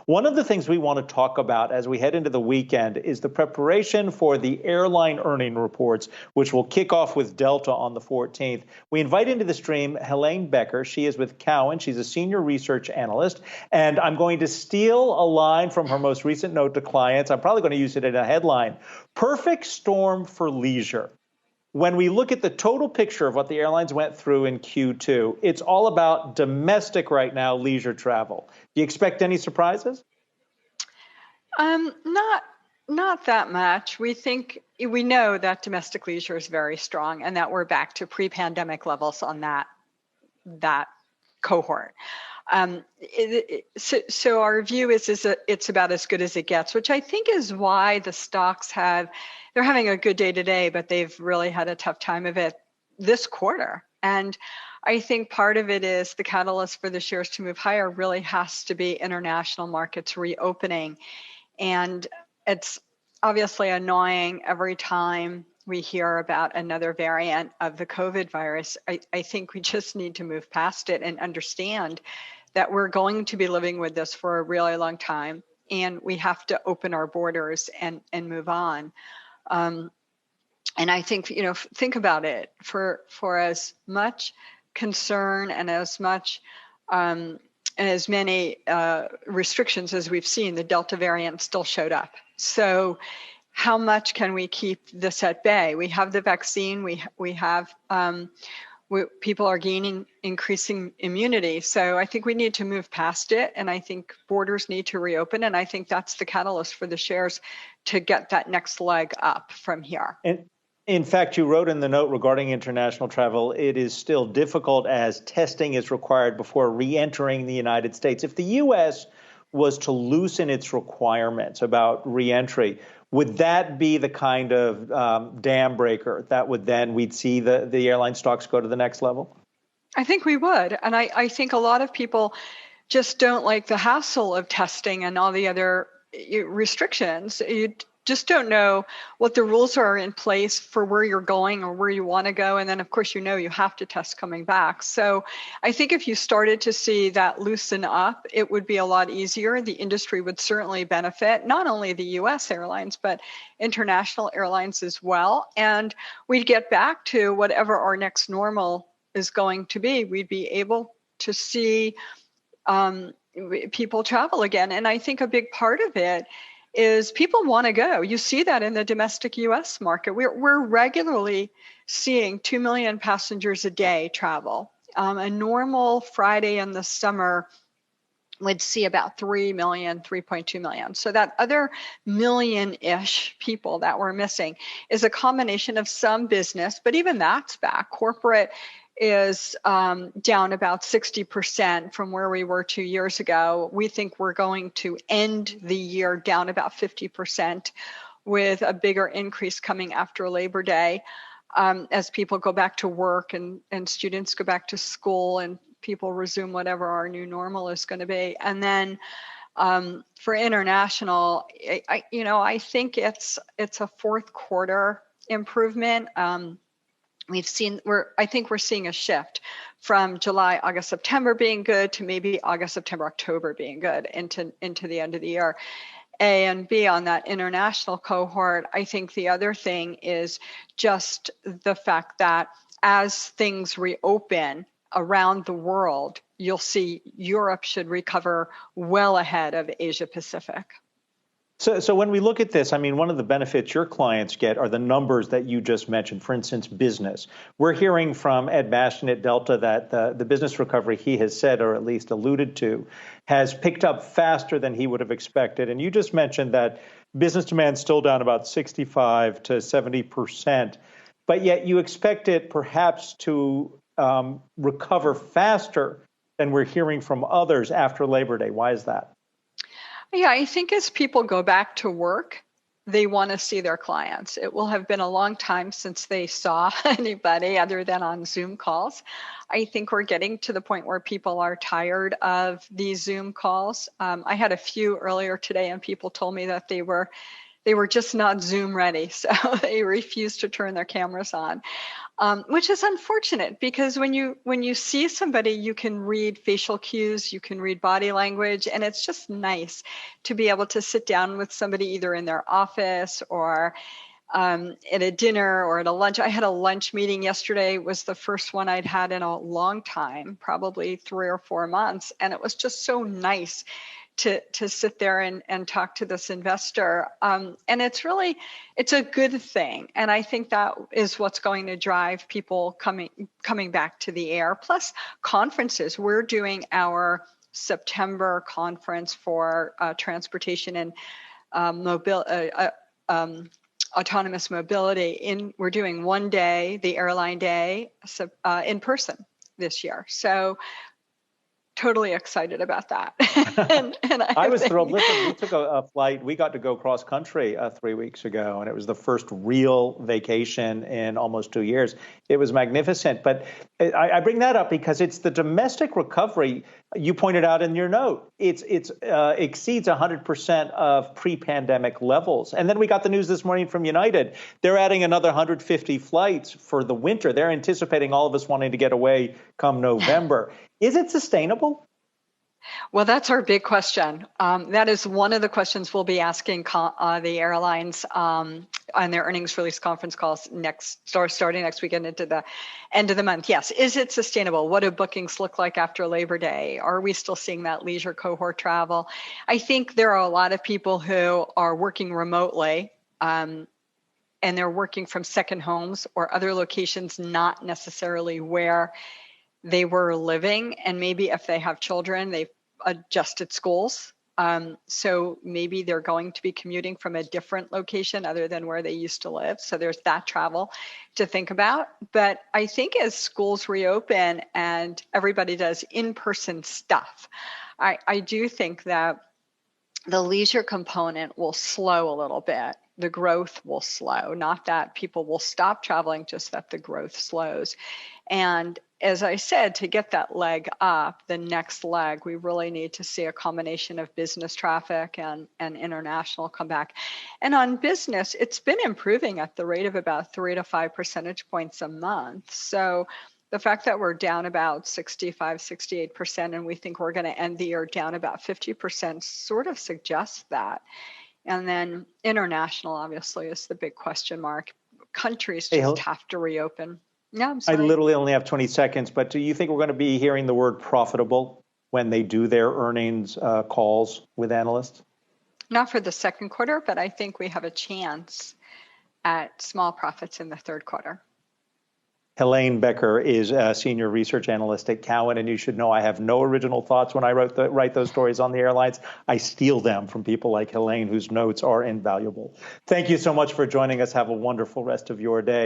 One of the things we want to talk about as we head into the weekend is the preparation for the airline earning reports, which will kick off with Delta on the 14th. We invite into the stream Helane Becker. She is with Cowen. She's a senior research analyst. And I'm going to steal a line from her most recent note to clients. I'm probably going to use it in a headline. Perfect storm for leisure. When we look at the total picture of what the airlines went through in Q2, it's all about domestic right now, leisure travel. Do you expect any surprises? Not that much. We know that domestic leisure is very strong and that we're back to pre-pandemic levels on that cohort. So our view is that it's about as good as it gets, which I think is why the stocks they're having a good day today, but they've really had a tough time of it this quarter. And I think part of it is the catalyst for the shares to move higher really has to be international markets reopening. And it's obviously annoying every time we hear about another variant of the COVID virus. I think we just need to move past it and understand that we're going to be living with this for a really long time, and we have to open our borders and move on. And I think, think about it, for as much concern and as much and as many restrictions as we've seen, the Delta variant still showed up. So how much can we keep this at bay? We have the vaccine, we have people are gaining increasing immunity. So I think we need to move past it. And I think borders need to reopen. And I think that's the catalyst for the shares to get that next leg up from here. And in fact, you wrote in the note regarding international travel, it is still difficult as testing is required before re-entering the United States. If the U.S. was to loosen its requirements about re-entry, would that be the kind of dam breaker that would then we'd see the airline stocks go to the next level? I think we would. And I think a lot of people just don't like the hassle of testing and all the other restrictions. You just don't know what the rules are in place for where you're going or where you want to go. And then, of course, you have to test coming back. So I think if you started to see that loosen up, it would be a lot easier. The industry would certainly benefit, not only the U.S. airlines, but international airlines as well. And we'd get back to whatever our next normal is going to be. We'd be able to see people travel again. And I think a big part of it is people want to go. You see that in the domestic U.S. market. We're regularly seeing 2 million passengers a day travel. A normal Friday in the summer would see about 3 million, 3.2 million. So that other million-ish people that we're missing is a combination of some business, but even that's back. Corporate is down about 60% from where we were 2 years ago. We think we're going to end the year down about 50% with a bigger increase coming after Labor Day as people go back to work and students go back to school and people resume whatever our new normal is going to be. And then for international, I think it's a fourth quarter improvement. I think we're seeing a shift from July, August, September being good to maybe August, September, October being good into the end of the year. A and B on that international cohort, I think the other thing is just the fact that as things reopen around the world, you'll see Europe should recover well ahead of Asia Pacific. So when we look at this, I mean, one of the benefits your clients get are the numbers that you just mentioned, for instance, business. We're hearing from Ed Bastian at Delta that the business recovery he has said, or at least alluded to, has picked up faster than he would have expected. And you just mentioned that business demand is still down about 65 to 70%, but yet you expect it perhaps to recover faster than we're hearing from others after Labor Day. Why is that? Yeah, I think as people go back to work, they want to see their clients. It will have been a long time since they saw anybody other than on Zoom calls. I think we're getting to the point where people are tired of these Zoom calls. I had a few earlier today and people told me that they were they were just not Zoom ready. So they refused to turn their cameras on. Which is unfortunate, because when you see somebody, you can read facial cues, you can read body language, and it's just nice to be able to sit down with somebody either in their office or at a dinner or at a lunch. I had a lunch meeting yesterday. It was the first one I'd had in a long time, probably 3 or 4 months, and it was just so nice to sit there and talk to this investor. And it's a good thing. And I think that is what's going to drive people coming back to the air. Plus conferences. We're doing our September conference for transportation and autonomous mobility. We're doing one day, the Airline Day, in person this year. So totally excited about that. and I was thrilled. Listen, we took a flight. We got to go cross country 3 weeks ago, and it was the first real vacation in almost 2 years. It was magnificent. But I bring that up because it's the domestic recovery. You pointed out in your note, it exceeds 100% of pre-pandemic levels. And then we got the news this morning from United. They're adding another 150 flights for the winter. They're anticipating all of us wanting to get away come November. Is it sustainable? Well, that's our big question. That is one of the questions we'll be asking the airlines on their earnings release conference calls starting next weekend into the end of the month. Yes, is it sustainable? What do bookings look like after Labor Day? Are we still seeing that leisure cohort travel? I think there are a lot of people who are working remotely, and they're working from second homes or other locations, not necessarily where they were living. And maybe if they have children, they've adjusted schools. So maybe they're going to be commuting from a different location other than where they used to live. So there's that travel to think about. But I think as schools reopen and everybody does in-person stuff, I do think that the leisure component will slow a little bit. The growth will slow, not that people will stop traveling, just that the growth slows. And as I said, to get that leg up, the next leg, we really need to see a combination of business traffic and international come back. And on business, it's been improving at the rate of about 3 to 5 percentage points a month. So the fact that we're down about 65, 68%, and we think we're going to end the year down about 50% sort of suggests that. And then international, obviously, is the big question mark. Countries just have to reopen. Yeah, I'm sorry. I literally only have 20 seconds, but do you think we're going to be hearing the word profitable when they do their earnings calls with analysts? Not for the second quarter, but I think we have a chance at small profits in the third quarter. Helane Becker is a senior research analyst at Cowen, and you should know I have no original thoughts when I write those stories on the airlines. I steal them from people like Helane, whose notes are invaluable. Thank you so much for joining us. Have a wonderful rest of your day.